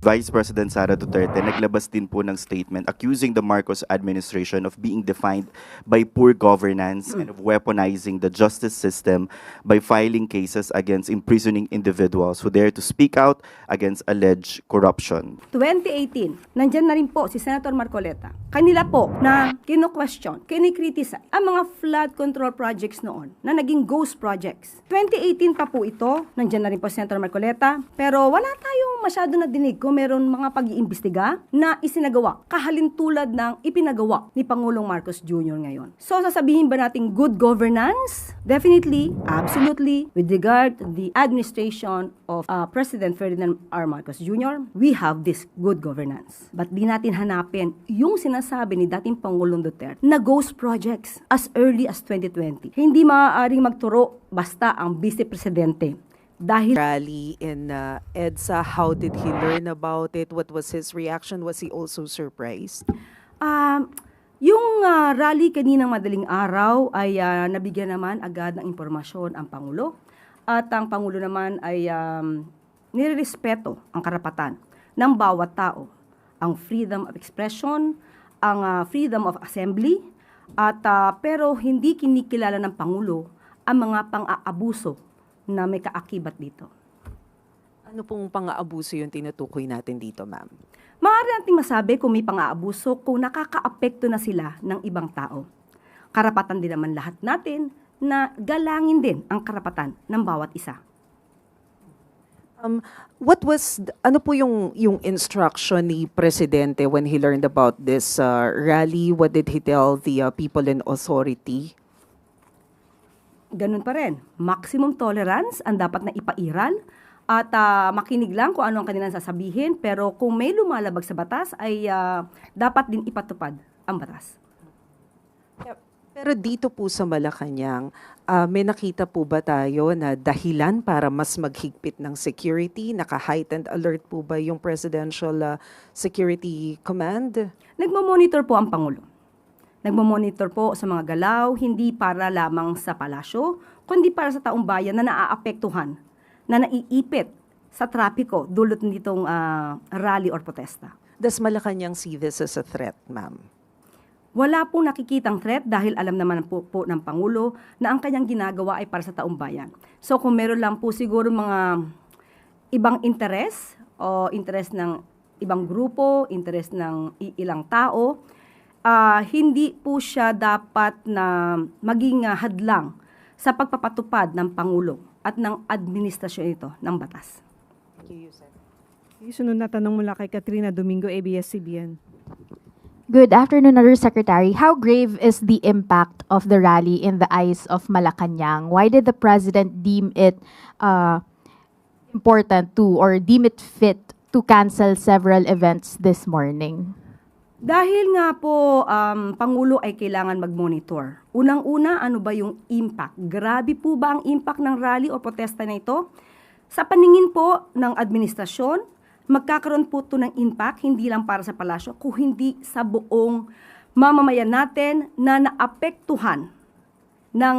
Vice President Sara Duterte naglabas din po ng statement accusing the Marcos administration of being defined by poor governance and of weaponizing the justice system by filing cases against imprisoning individuals who dare to speak out against alleged corruption. 2018, nandyan na rin po si Senator Marcoleta. Kanila po na kino-question, kini-criticize ang mga flood control projects noon na naging ghost projects. 2018 pa po ito, nandyan na rin po si Senator Marcoleta, pero wala tayong masyado na dinig kung meron mga pag-iimbestiga na isinagawa, kahalintulad ng ipinagawa ni Pangulong Marcos Jr. ngayon. So sasabihin ba nating good governance? Definitely, absolutely, with regard to the administration of President Ferdinand R. Marcos Jr., we have this good governance. But di natin hanapin yung sinasabi ni dating Pangulong Duterte na ghost projects as early as 2020. Hindi maaaring magturo basta ang Vice Presidente. Dahil Rally in EDSA, how did he learn about it? What was his reaction? Was he also surprised? Yung rally kaninang madaling araw ay nabigyan naman agad ng impormasyon ang Pangulo. At ang Pangulo naman ay nirerespeto ang karapatan ng bawat tao. Ang freedom of expression, ang freedom of assembly, at pero hindi kinikilala ng Pangulo ang mga pang-aabuso na may kaakibat dito. Ano pong pang-aabuso yung tinutukoy natin dito, ma'am? Maaari nating masabi kung may pang-aabuso kung nakakaapekto na sila ng ibang tao. Karapatan din naman lahat natin na galangin din ang karapatan ng bawat isa. Ano po yung instruction ni Presidente when he learned about this rally? What did he tell the people in authority? Ganun pa rin. Maximum tolerance ang dapat na ipairal at makinig lang kung ano ang kanilang sasabihin, pero kung may lumalabag sa batas ay dapat din ipatupad ang batas. Pero dito po sa Malacanang, may nakita po ba tayo na dahilan para mas maghigpit ng security? Naka-heightened alert po ba yung Presidential Security Command? Nagmamonitor po ang Pangulo. Nagmamonitor po sa mga galaw, hindi para lamang sa palasyo, kundi para sa taong bayan na naaapektuhan, na naiipit sa trapiko dulot nitong rally or protesta. Does Malacanang see this as a threat, ma'am? Wala pong nakikitang threat dahil alam naman po ng Pangulo na ang kanyang ginagawa ay para sa taong bayan. So kung meron lang po siguro mga ibang interes o interes ng ibang grupo, interes ng ilang tao, hindi po siya dapat na maging hadlang sa pagpapatupad ng Pangulo at ng administrasyon ito ng batas. Yung sunod na tanong mula kay Katrina Domingo, ABS-CBN. Good afternoon, Secretary. How grave is the impact of the rally in the eyes of Malacanang? Why did the President deem it important to or deem it fit to cancel several events this morning? Dahil nga po, Pangulo ay kailangan mag-monitor. Unang-una, ano ba yung impact? Grabe po ba ang impact ng rally o protesta na ito? Sa paningin po ng administrasyon, magkakaroon po ito ng impact, hindi lang para sa palasyo, kung hindi sa buong mamamayan natin na naapektuhan ng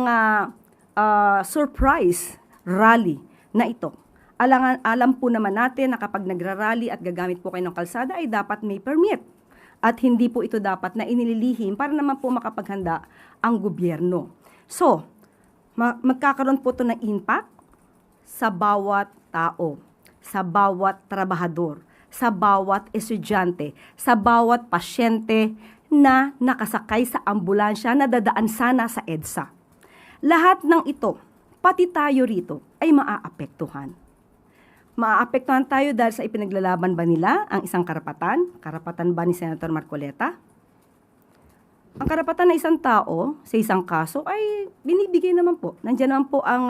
surprise rally na ito. Alam po naman natin na kapag nagrarally at gagamit po kayo ng kalsada ay dapat may permit. At hindi po ito dapat na inililihim para naman po makapaghanda ang gobyerno. So, magkakaroon po ito ng impact sa bawat tao, sa bawat trabahador, sa bawat estudyante, sa bawat pasyente na nakasakay sa ambulansya na dadaan sana sa EDSA. Lahat ng ito, pati tayo rito, ay maaapektuhan. Maaapektuhan tayo dahil sa ipinaglalaban ba nila ang isang karapatan? Karapatan ba ni Senator Marcoleta? Ang karapatan ng isang tao sa isang kaso ay binibigay naman po. Nandiyan naman po ang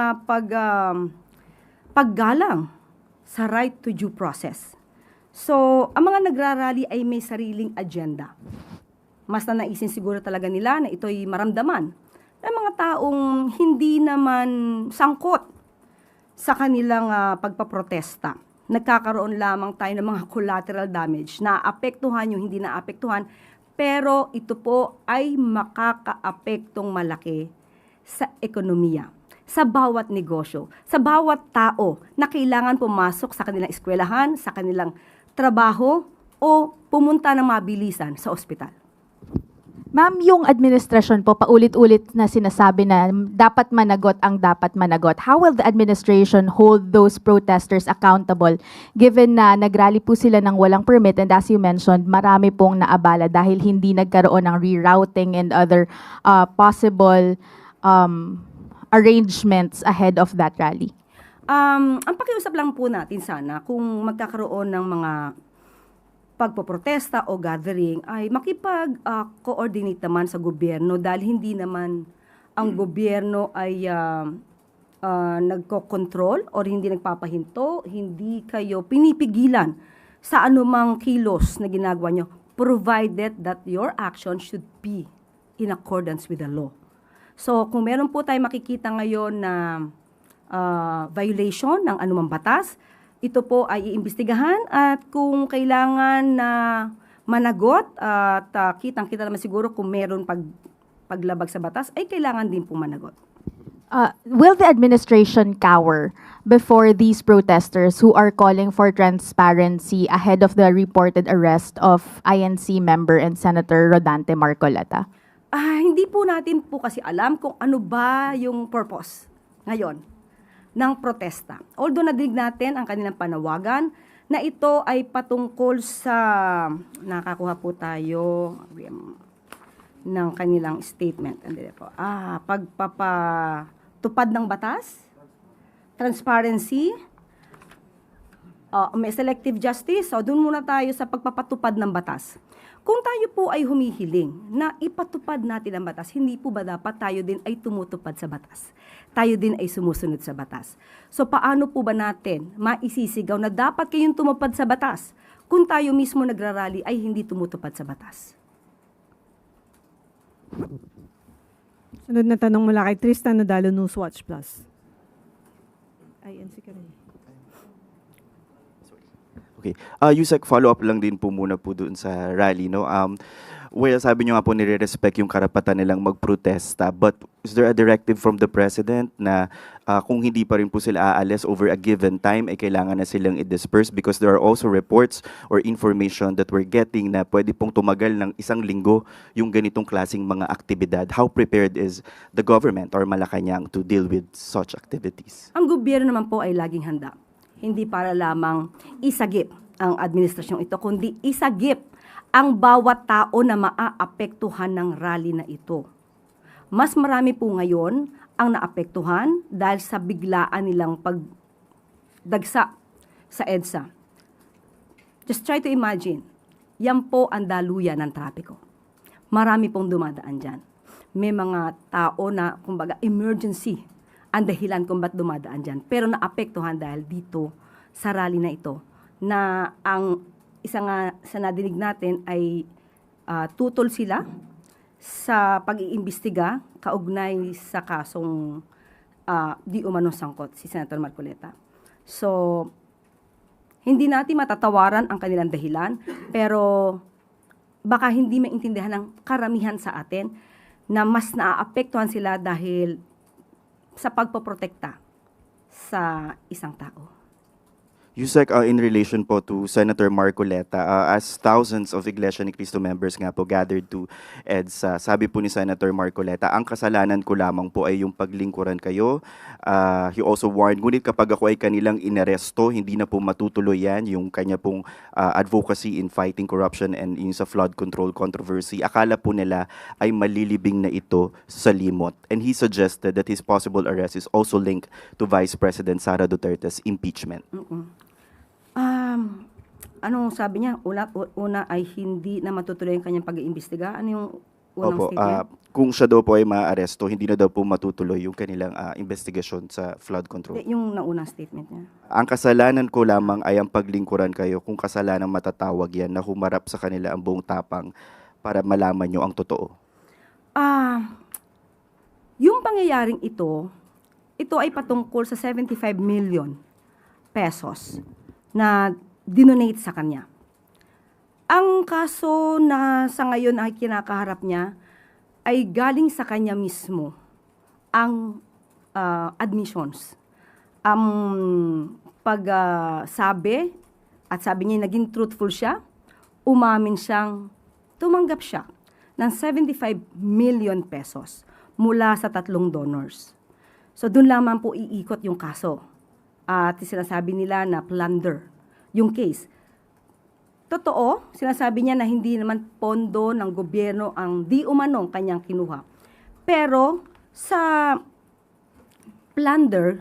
paggalang sa right to due process. So, ang mga nagrarally ay may sariling agenda. Mas na naisin siguro talaga nila na ito'y maramdaman ng mga taong hindi naman sangkot sa kanilang pagpaprotesta. Nagkakaroon lamang tayo ng mga collateral damage. Naapektuhan yung hindi naapektuhan, pero ito po ay makakaapektong malaki sa ekonomiya, sa bawat negosyo, sa bawat tao na kailangan pumasok sa kanilang eskwelahan, sa kanilang trabaho, o pumunta ng mabilisan sa ospital. Ma'am, yung administrasyon po paulit-ulit na sinasabi na dapat managot ang dapat managot. How will the administration hold those protesters accountable given na nagrally po sila ng walang permit and as you mentioned, marami pong naabala dahil hindi nagkaroon ng rerouting and other possible arrangements ahead of that rally? Ang pakiusap lang po natin sana kung magkakaroon ng mga pagpoprotesta o gathering ay makipag-coordinate naman sa gobyerno dahil hindi naman ang gobyerno ay nagko-control or hindi nagpapahinto, hindi kayo pinipigilan sa anumang kilos na ginagawa nyo, provided that your action should be in accordance with the law. So, kung meron po tayo makikita ngayon na violation ng anumang batas, ito po ay iimbestigahan at kung kailangan na managot at kitang-kita naman siguro kung meron paglabag sa batas, ay kailangan din po managot. Will the administration cower before these protesters who are calling for transparency ahead of the reported arrest of INC member and Senator Rodante Marcoleta? Hindi po natin po kasi alam kung ano ba yung purpose ngayon ng protesta. Although nadinig natin ang kanilang panawagan na ito ay patungkol sa, nakakuha po tayo ng kanilang statement. Andito po. Pagpapatupad ng batas, transparency, may selective justice. So, doon muna tayo sa pagpapatupad ng batas. Kung tayo po ay humihiling na ipatupad natin ang batas, hindi po ba dapat tayo din ay tumutupad sa batas? Tayo din ay sumusunod sa batas. So paano po ba natin maisisigaw na dapat kayong tumupad sa batas kung tayo mismo nagrarally ay hindi tumutupad sa batas? Sunod na tanong mula kay Tristan Nodalo, Newswatch Plus. INC ka rin. Okay. Yusek, follow-up lang din po muna po doon sa rally, no? Well, sabi nyo nga po nire-respect yung karapatan nilang magprotesta, but is there a directive from the President na kung hindi pa rin po sila aalis over a given time, ay kailangan na silang i-disperse? Because there are also reports or information that we're getting na pwede pong tumagal ng 1 linggo yung ganitong klaseng mga aktibidad. How prepared is the government or Malacanang to deal with such activities? Ang gobyerno naman po ay laging handa. Hindi para lamang isagip ang administrasyong ito, kundi isagip ang bawat tao na maaapektuhan ng rally na ito. Mas marami po ngayon ang naapektuhan dahil sa biglaan nilang pagdagsa sa EDSA. Just try to imagine, yan po ang daluyan ng trapiko. Marami pong dumadaan dyan. May mga tao na, kumbaga, emergency ang dahilan kung ba't dumadaan dyan. Pero naapektuhan dahil dito sa rally na ito na ang isa nga sa nadinig natin ay tutol sila sa pag-iimbestiga kaugnay sa kasong di umano sangkot si Senator Marcoleta. So, hindi natin matatawaran ang kanilang dahilan, pero baka hindi maintindihan ng karamihan sa atin na mas naaapektuhan sila dahil sa pagpoprotekta sa isang tao. Yusek, in relation po to Senator Marcoleta, as thousands of Iglesia ni Cristo members nga po gathered to EDSA, sabi po ni Senator Marcoleta, ang kasalanan ko lamang po ay yung paglingkuran kayo. He also warned, ngunit kapag ako ay kanilang inaresto, hindi na po matutuloy yan, yung kanya pong advocacy in fighting corruption and yung sa flood control controversy. Akala po nila ay malilibing na ito sa limot. And he suggested that his possible arrest is also linked to Vice President Sara Duterte's impeachment. Anong sabi niya? Una ay hindi na matutuloy ang kanyang pag-iimbestiga. Ano yung unang Opo, statement? kung siya daw po ay maaresto, hindi na daw po matutuloy yung kanilang investigasyon sa flood control. Yung naunang statement niya. Ang kasalanan ko lamang ay ang paglingkuran kayo, kung kasalanan matatawag yan na humarap sa kanila ang buong tapang para malaman nyo ang totoo. Yung pangyayaring ito ay patungkol sa 75 million pesos na dinonate sa kanya. Ang kaso na sa ngayon ay kinakaharap niya ay galing sa kanya mismo ang admissions. Pagsabi At sabi niya, naging truthful siya, umamin siyang tumanggap siya ng 75 million pesos mula sa 3 donors. So doon lamang po iikot yung kaso. At sinasabi nila na plunder yung case. Totoo, sinasabi niya na hindi naman pondo ng gobyerno ang di umanong kanyang kinuha. Pero sa plunder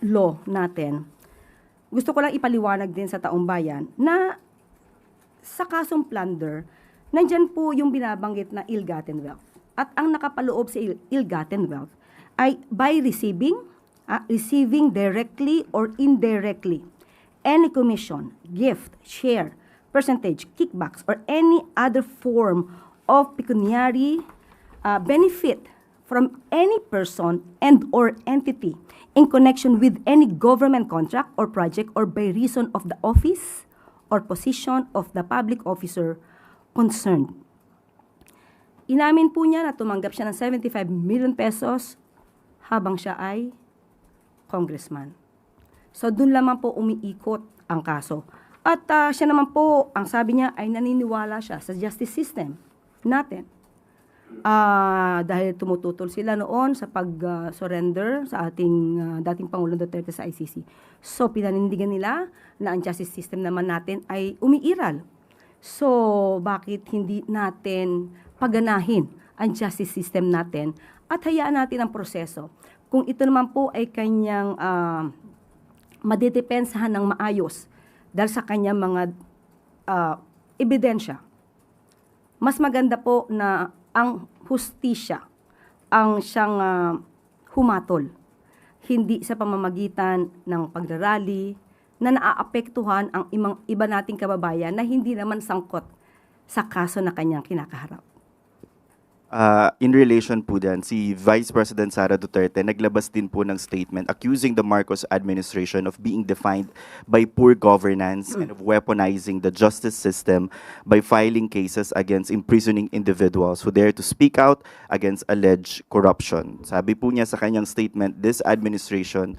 law natin, gusto ko lang ipaliwanag din sa taong bayan na sa kasong plunder, nandyan po yung binabanggit na ill-gotten wealth. At ang nakapaloob sa ill-gotten wealth ay by receiving directly or indirectly any commission, gift, share, percentage, kickbacks, or any other form of pecuniary benefit from any person and or entity in connection with any government contract or project or by reason of the office or position of the public officer concerned. Inamin po niya na tumanggap siya ng 75 million pesos habang siya ay congressman. So dun lamang po umiikot ang kaso. At siya naman po, ang sabi niya ay naniniwala siya sa justice system natin. Dahil tumututol sila noon sa pag-surrender sa ating dating Pangulong Duterte sa ICC. So, pinanindigan nila na ang justice system naman natin ay umiiral. So, bakit hindi natin paganahin ang justice system natin at hayaan natin ang proseso? Kung ito naman po ay kanyang madedepensahan ng maayos dahil sa kanyang mga ebidensya, mas maganda po na ang hustisya ang siyang humatol, hindi sa pamamagitan ng pagrarally na naaapektuhan ang iba nating kababayan na hindi naman sangkot sa kaso na kanyang kinakaharap. In relation po dyan, si Vice President Sara Duterte naglabas din po ng statement accusing the Marcos administration of being defined by poor governance and of weaponizing the justice system by filing cases against imprisoning individuals who dare to speak out against alleged corruption. Sabi po niya sa kanyang statement, this administration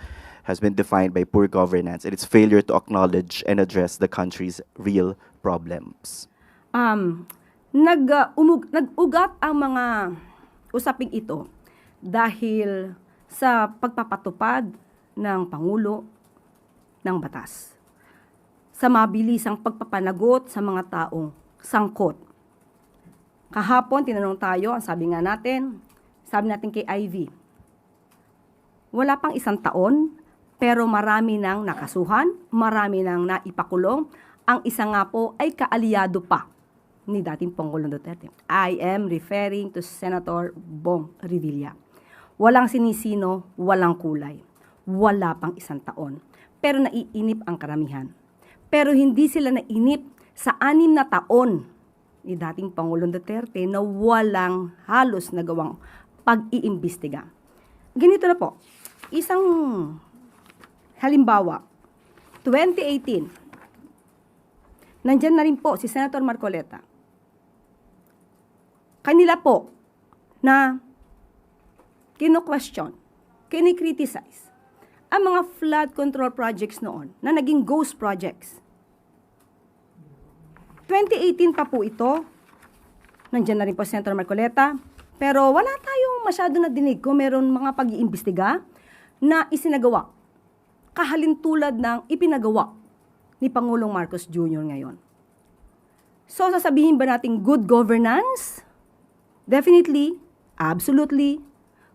has been defined by poor governance and its failure to acknowledge and address the country's real problems. Nag-ugat ang mga usaping ito dahil sa pagpapatupad ng Pangulo ng batas, sa mabilisang pagpapanagot sa mga taong sangkot. Kahapon, tinanong tayo, ang sabi natin kay Ivy, wala pang 1 taon, pero marami nang nakasuhan, marami nang naipakulong, ang isa nga po ay kaalyado pa ni dating Pangulong Duterte. I am referring to Senator Bong Revilla. Walang sinisino, walang kulay. Wala pang 1 taon. Pero naiinip ang karamihan. Pero hindi sila nainip sa 6 na taon ni dating Pangulong Duterte na walang halos nagawang pag-iimbestiga. Ganito na po. Isang halimbawa, 2018, nandyan na rin po si Senator Marcoleta. Kanila po na kino-question, kini-criticize ang mga flood control projects noon na naging ghost projects. 2018 pa po ito, nandiyan na rin po Senator Marcoleta, pero wala tayong masyado na dinig kung meron mga pag-iimbestiga na isinagawa, kahalintulad ng ipinagawa ni Pangulong Marcos Jr. ngayon. So, sasabihin ba natin good governance? Definitely, absolutely,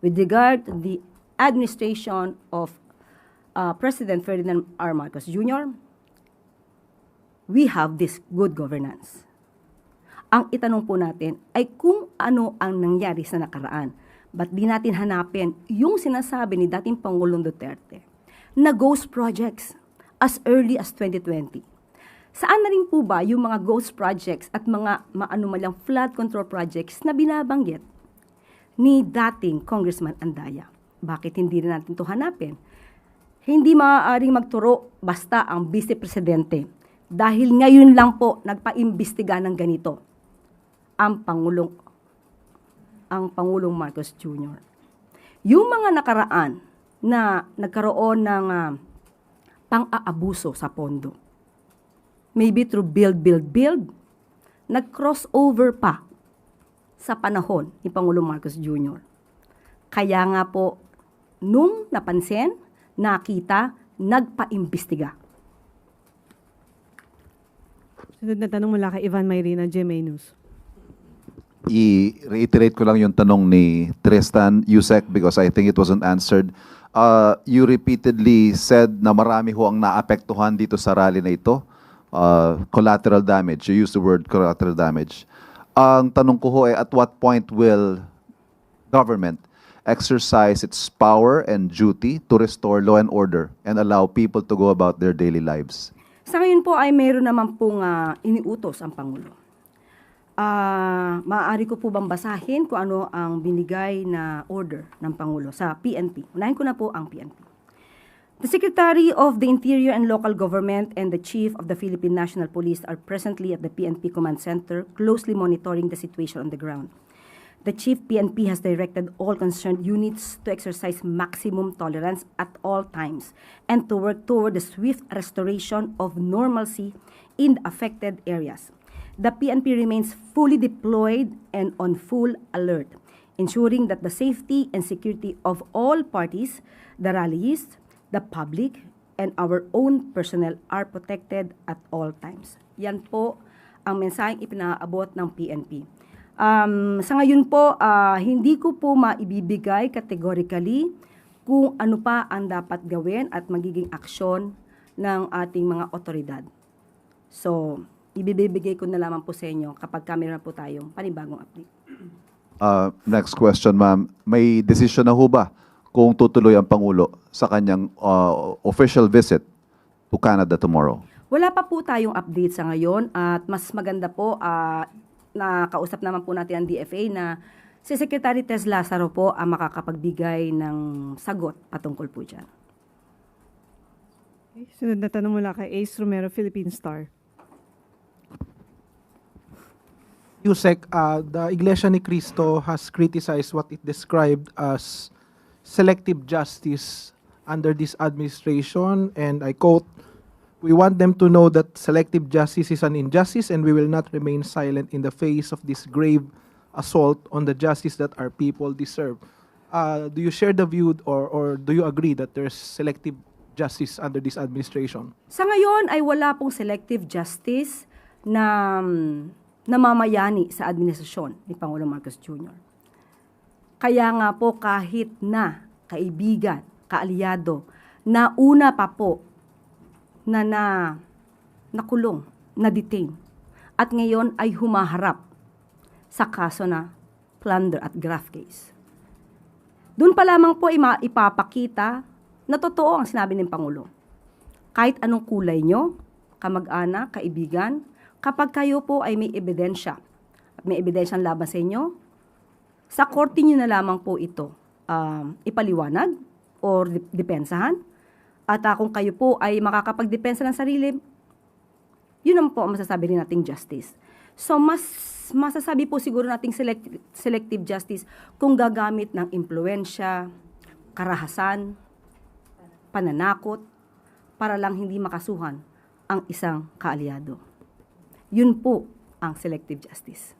with regard to the administration of President Ferdinand R. Marcos Jr., we have this good governance. Ang itanong po natin ay kung ano ang nangyari sa nakaraan. Ba't di natin hanapin yung sinasabi ni dating Pangulong Duterte na ghost projects as early as 2020? Saan na rin po ba yung mga ghost projects at mga maanumalyang flood control projects na binabanggit ni dating Congressman Andaya? Bakit hindi rin natin ito hanapin? Hindi maaaring magturo basta ang Vice Presidente dahil ngayon lang po nagpaimbestiga ng ganito ang Pangulong Marcos Jr. Yung mga nakaraan na nagkaroon ng pang-aabuso sa pondo, maybe through build, nag-crossover pa sa panahon ni Pangulong Marcos Jr. Kaya nga po, nung napansin, nakita, nagpa-imbestiga. Sunod na tanong mula kay Ivan Mayrina, GMA News. I-reiterate ko lang yung tanong ni Tristan Yusek because I think it wasn't answered. You repeatedly said na marami ho ang naapektuhan dito sa rally na ito. Collateral damage. You used the word collateral damage. Ang tanong ko ho ay at what point will government exercise its power and duty to restore law and order and allow people to go about their daily lives? Sa ngayon po ay mayroon naman pong iniutos ang Pangulo. Maaari ko po bang basahin kung ano ang binigay na order ng Pangulo sa PNP? Unahin ko na po ang PNP. The Secretary of the Interior and Local Government and the Chief of the Philippine National Police are presently at the PNP Command Center closely monitoring the situation on the ground. The Chief PNP has directed all concerned units to exercise maximum tolerance at all times and to work toward the swift restoration of normalcy in the affected areas. The PNP remains fully deployed and on full alert, ensuring that the safety and security of all parties, the rallyists, the public, and our own personnel are protected at all times. Yan po ang mensaheng ipinaabot ng PNP. Sa ngayon po, hindi ko po maibibigay categorically kung ano pa ang dapat gawin at magiging aksyon ng ating mga otoridad. So, ibibigay ko na lamang po sa inyo kapag meron na po tayong panibagong update. Next question, ma'am. May decision na ho ba kung tutuloy ang Pangulo sa kanyang official visit to Canada tomorrow? Wala pa po tayong update sa ngayon at mas maganda po, nakausap naman po natin ang DFA na si Secretary Tez Lazaro po ang makakapagbigay ng sagot patungkol po dyan. Okay. Sunod na tanong mula kay Ace Romero, Philippine Star. Yusek, the Iglesia ni Cristo has criticized what it described as selective justice under this administration, and I quote, "We want them to know that selective justice is an injustice and we will not remain silent in the face of this grave assault on the justice that our people deserve." Do you share the view or do you agree that there's selective justice under this administration? Sa ngayon ay wala pong selective justice na namamayani sa administrasyon ni Pangulong Marcos Jr. Kaya nga po kahit na kaibigan, kaalyado, na una pa po na nakulong, na-detain, at ngayon ay humaharap sa kaso na plunder at graft case. Doon pa lamang po ipapakita na totoo ang sinabi ng Pangulo. Kahit anong kulay nyo, kamag-anak, kaibigan, kapag kayo po ay may ebidensya, at may ebidensyang laban sa inyo, sa korte nyo na lamang po ito ipaliwanag or depensahan. At kung kayo po ay makakapagdepensa ng sarili, yun naman po ang masasabi rin nating justice. So, mas masasabi po siguro nating selective justice kung gagamit ng impluensya, karahasan, pananakot, para lang hindi makasuhan ang isang kaalyado. Yun po ang selective justice.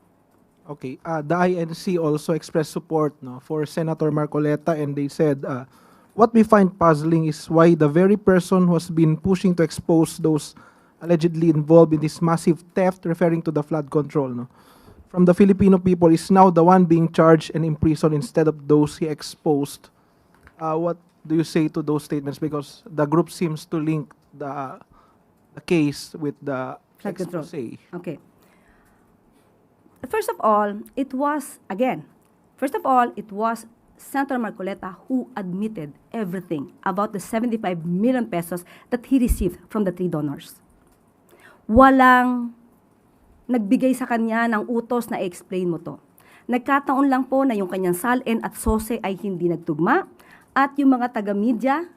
Okay, the INC also expressed support for Senator Marcoleta, and they said, what we find puzzling is why the very person who has been pushing to expose those allegedly involved in this massive theft, referring to the flood control, from the Filipino people, is now the one being charged and imprisoned instead of those he exposed. What do you say to those statements? Because the group seems to link the case with the Flood control. expose. Okay. First of all, it was Senator Marcoleta who admitted everything about the 75 million pesos that he received from the 3 donors. Walang nagbigay sa kanya ng utos na i-explain mo to. Nagkataon lang po na yung kanyang salin at sose ay hindi nagtugma at yung mga taga-media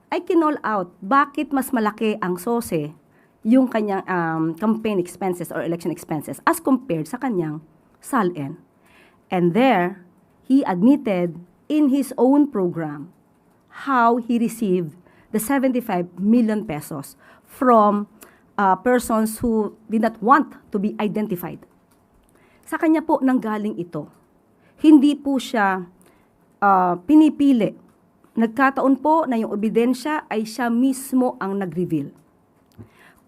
ay kinall out bakit mas malaki ang sose yung kanyang campaign expenses or election expenses as compared sa kanyang salin. And there, he admitted in his own program how he received the 75 million pesos from persons who did not want to be identified. Sa kanya po nanggaling ito. Hindi po siya pinipili. Nagkataon po na yung ebidensya ay siya mismo ang nag-reveal.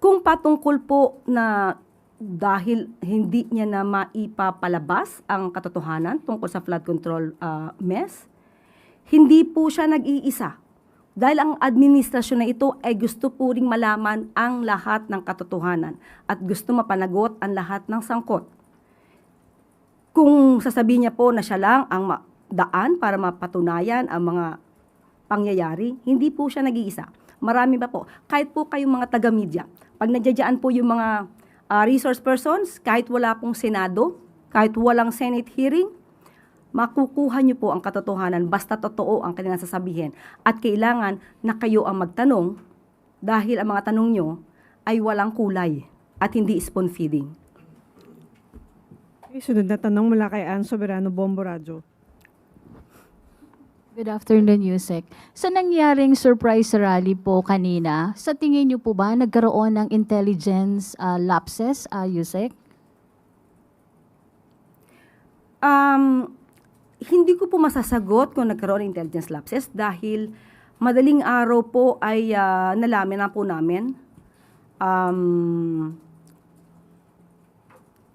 Kung patungkol po na dahil hindi niya na maipapalabas ang katotohanan tungkol sa flood control mess, hindi po siya nag-iisa. Dahil ang administrasyon na ito ay gusto po ring malaman ang lahat ng katotohanan at gusto mapanagot ang lahat ng sangkot. Kung sasabihin niya po na siya lang ang daan para mapatunayan ang mga pangyayari, hindi po siya nag-iisa. Marami pa po. Kahit po kayong mga taga-media, pag nadyadyaan po yung mga resource persons, kahit wala pong Senado, kahit walang Senate hearing, makukuha niyo po ang katotohanan basta totoo ang kanilang sasabihin. At kailangan na kayo ang magtanong dahil ang mga tanong niyo ay walang kulay at hindi spoon feeding. Okay, sunod na tanong mula kay Ann Soberano, Bombo Radio. Good afternoon, Yusek. Sa nangyaring surprise rally po kanina, sa tingin niyo po ba nagkaroon ng intelligence lapses, Yusek? Hindi ko po masasagot kung nagkaroon ng intelligence lapses dahil madaling araw po ay nalaman na po namin.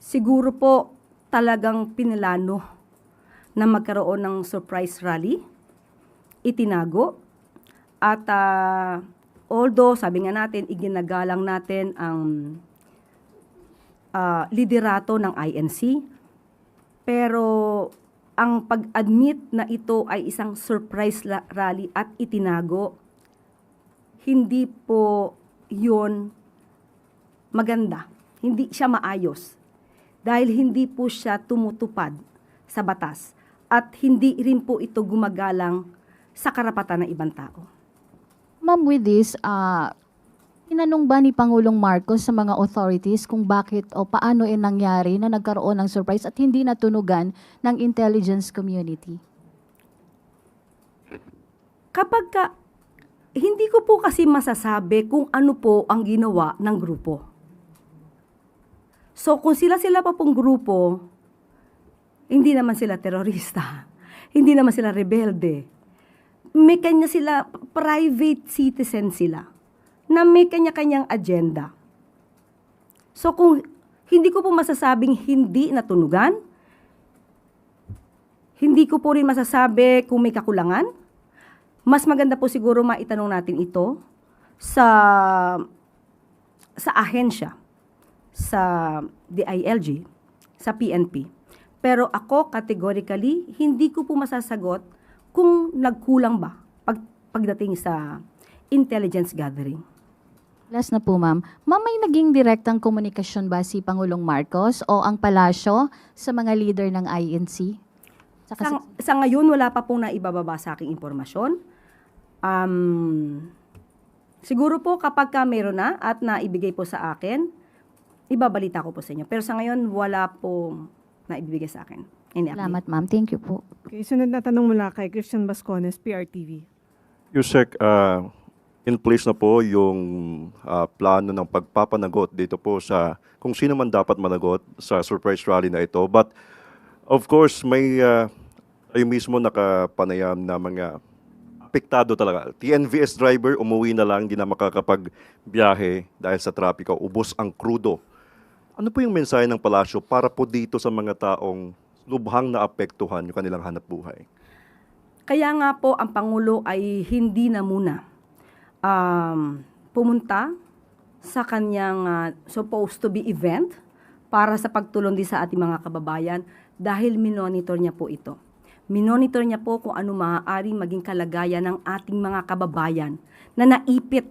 Siguro po talagang pinilano na magkaroon ng surprise rally. Itinago at although sabi nga natin iginagalang natin ang liderato ng INC, pero ang pag-admit na ito ay isang surprise rally at itinago, hindi po yun maganda, hindi siya maayos dahil hindi po siya tumutupad sa batas at hindi rin po ito gumagalang sa karapatan ng ibang tao. Ma'am, with this, tinanong ba ni Pangulong Marcos sa mga authorities kung bakit o paano nangyari na nagkaroon ng surprise at hindi natunugan ng intelligence community? Hindi ko po kasi masasabi kung ano po ang ginawa ng grupo. So kung sila pa pong grupo, hindi naman sila terorista, hindi naman sila rebelde. May kanya sila, private citizen sila, na may kanya-kanyang agenda. So kung hindi ko po masasabing hindi natunugan, hindi ko po rin masasabi kung may kakulangan, mas maganda po siguro maitanong natin ito sa ahensya, sa DILG, sa PNP. Pero ako, categorically, hindi ko po masasagot kung nagkulang ba pagdating sa intelligence gathering. Last na po, ma'am. Ma'am, may naging direktang komunikasyon ba si Pangulong Marcos o ang palasyo sa mga leader ng INC? Sa ngayon, wala pa pong naibababa sa aking impormasyon. Siguro po kapag meron na at naibigay po sa akin, ibabalita ko po sa inyo. Pero sa ngayon, wala po naibigay sa akin. Salamat, ma'am. Thank you po. Okay, sunod na tanong mula kay Christian Bascones, PRTV. Yusek, in place na po yung plano ng pagpapanagot dito po sa kung sino man dapat managot sa surprise rally na ito. But of course, may tayo mismo nakapanayam na mga apektado talaga. TNVS driver, umuwi na lang, hindi na makakapagbiyahe dahil sa trapiko, ubos ang krudo. Ano po yung mensahe ng palasyo para po dito sa mga taong lubhang naapektuhan yung kanilang hanap buhay? Kaya nga po ang Pangulo ay hindi na muna pumunta sa kanyang supposed to be event para sa pagtulong din sa ating mga kababayan dahil minonitor niya po ito. Minonitor niya po kung ano maaaring maging kalagayan ng ating mga kababayan na naipit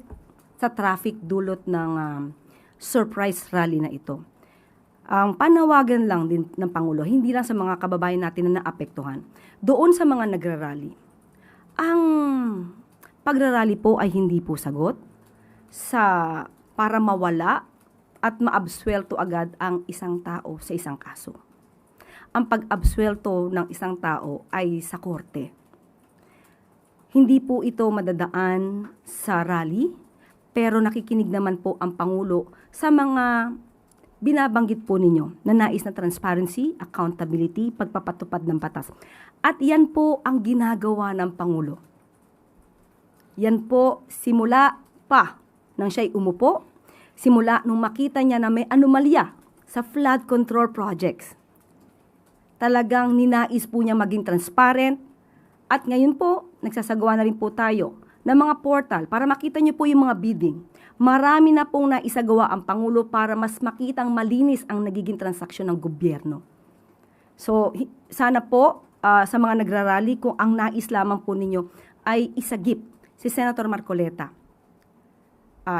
sa traffic dulot ng surprise rally na ito. Ang panawagan lang din ng Pangulo, hindi lang sa mga kababayan natin na naapektuhan, doon sa mga nagrarally. Ang pagrarally po ay hindi po sagot para mawala at maabsuelto agad ang isang tao sa isang kaso. Ang pag-absuelto ng isang tao ay sa korte. Hindi po ito madadaan sa rally, pero nakikinig naman po ang Pangulo sa mga binabanggit po ninyo na nais na transparency, accountability, pagpapatupad ng batas. At yan po ang ginagawa ng Pangulo. Yan po simula pa nang siya'y umupo, simula nung makita niya na may anomalya sa flood control projects. Talagang ninais po niya maging transparent at ngayon po, nagsasagawa na rin po tayo ng mga portal para makita niyo po yung mga bidding. Marami na pong naisagawa ang Pangulo para mas makitang malinis ang nagiging transaksyon ng gobyerno. So, sana po sa mga nagrarally kung ang nais lamang po ninyo ay isagip si Senator Marcoleta.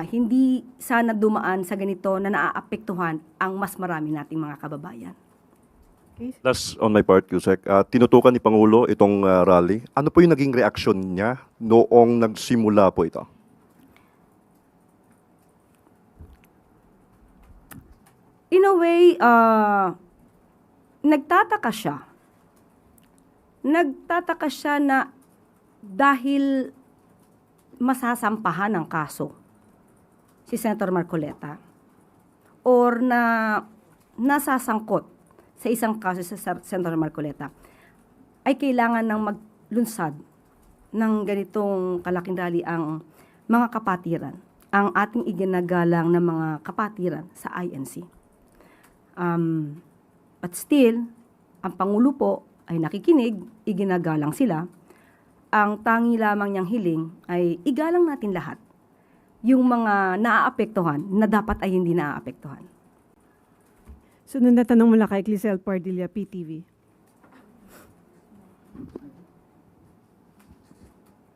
Hindi sana dumaan sa ganito na naaapektuhan ang mas marami nating mga kababayan. That's on my part, Yusek. Tinutukan ni Pangulo itong rally. Ano po yung naging reaksyon niya noong nagsimula po ito? In a way, nagtataka siya. Nagtataka siya na dahil masasampahan ng kaso si Senator Marcoleta or na nasasangkot sa isang kaso sa Senator Marcoleta ay kailangan ng maglunsad ng ganitong kalaking rally ang mga kapatiran, ang ating iginagalang na mga kapatiran sa INC. But still, ang Pangulo po ay nakikinig, iginagalang sila. Ang tangi lamang niyang hiling ay igalang natin lahat yung mga naaapektuhan na dapat ay hindi naaapektuhan. Sunod na tanong mula kay Clisel Pardilla, PTV.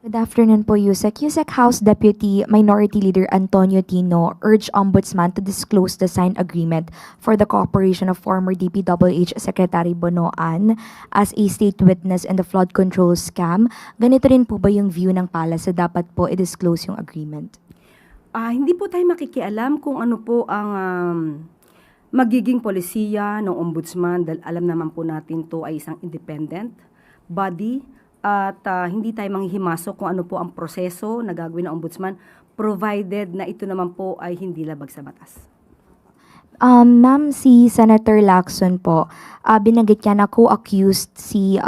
Good afternoon po, Yusek. Yusek, House Deputy Minority Leader Antonio Tino urged Ombudsman to disclose the signed agreement for the cooperation of former DPWH Secretary Bonoan as a state witness in the flood control scam. Ganito rin po ba yung view ng Palace na dapat po i-disclose yung agreement? Hindi po tayo makikialam kung ano po ang magiging polisiya ng Ombudsman dahil alam naman po natin to ay isang independent body. At hindi tayo manghihimasok kung ano po ang proseso na gagawin ng Ombudsman provided na ito naman po ay hindi labag sa batas. Ma'am, si Senator Lacson po, binanggit niya na co-accused si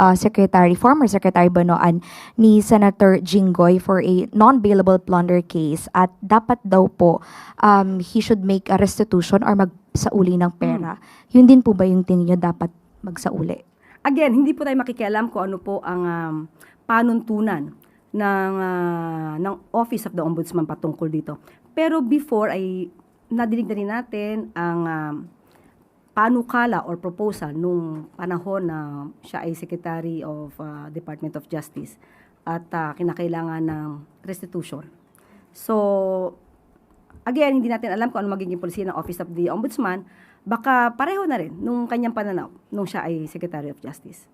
former Secretary Bonoan ni Senator Jinggoy for a non-bailable plunder case at dapat daw po he should make a restitution or magsauli ng pera. Yun din po ba yung tingin niyo dapat magsauli? Again, hindi po tayo makikialam kung ano po ang panuntunan ng Office of the Ombudsman patungkol dito. Pero before ay nadinig na rin natin ang panukala or proposal nung panahon na siya ay Secretary of Department of Justice at kinakailangan ng restitution. So, again, hindi natin alam kung ano magiging policy ng Office of the Ombudsman. Baka pareho na rin nung kanyang pananaw nung siya ay Secretary of Justice.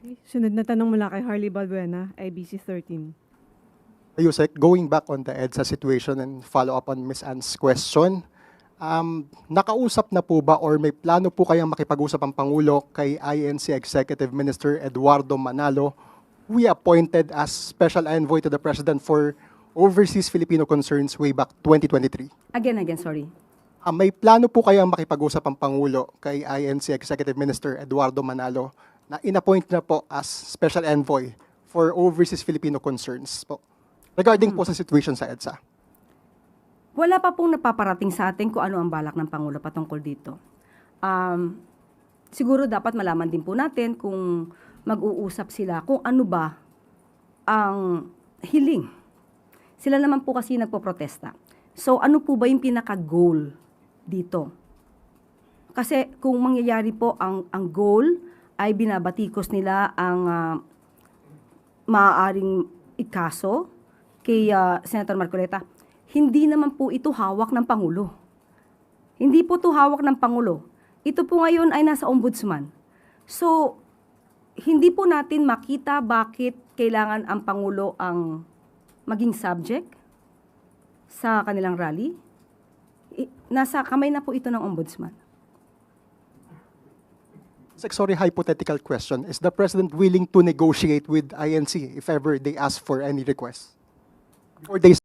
Okay. Sunod na tanong mula kay Harley Balbuena, IBC 13. Yusek, going back on the EDSA situation and follow up on Ms. Ann's question, nakausap na po ba or may plano po kayang makipag-usap ang Pangulo kay INC Executive Minister Eduardo Manalo, who we appointed as Special Envoy to the President for Overseas Filipino Concerns way back 2023? Again, sorry. May plano po kayang makipag-usap ang Pangulo kay INC Executive Minister Eduardo Manalo na inappoint na po as Special Envoy for Overseas Filipino Concerns po regarding po sa situation sa EDSA? Wala pa pong napaparating sa atin kung ano ang balak ng Pangulo patungkol dito. Siguro dapat malaman din po natin kung mag-uusap sila kung ano ba ang hiling. Sila naman po kasi nagpo-protesta. So ano po ba yung pinaka-goal dito? Kasi kung mangyayari po ang goal ay binabatikos nila ang maaaring ikaso kay Senator Marcoleta, hindi naman po ito hawak ng Pangulo. Hindi po ito hawak ng Pangulo. Ito po ngayon ay nasa Ombudsman. So, hindi po natin makita bakit kailangan ang Pangulo ang maging subject sa kanilang rally. Nasa kamay na po ito ng Ombudsman. Sorry, hypothetical question. Is the President willing to negotiate with INC if ever they ask for any request? Or they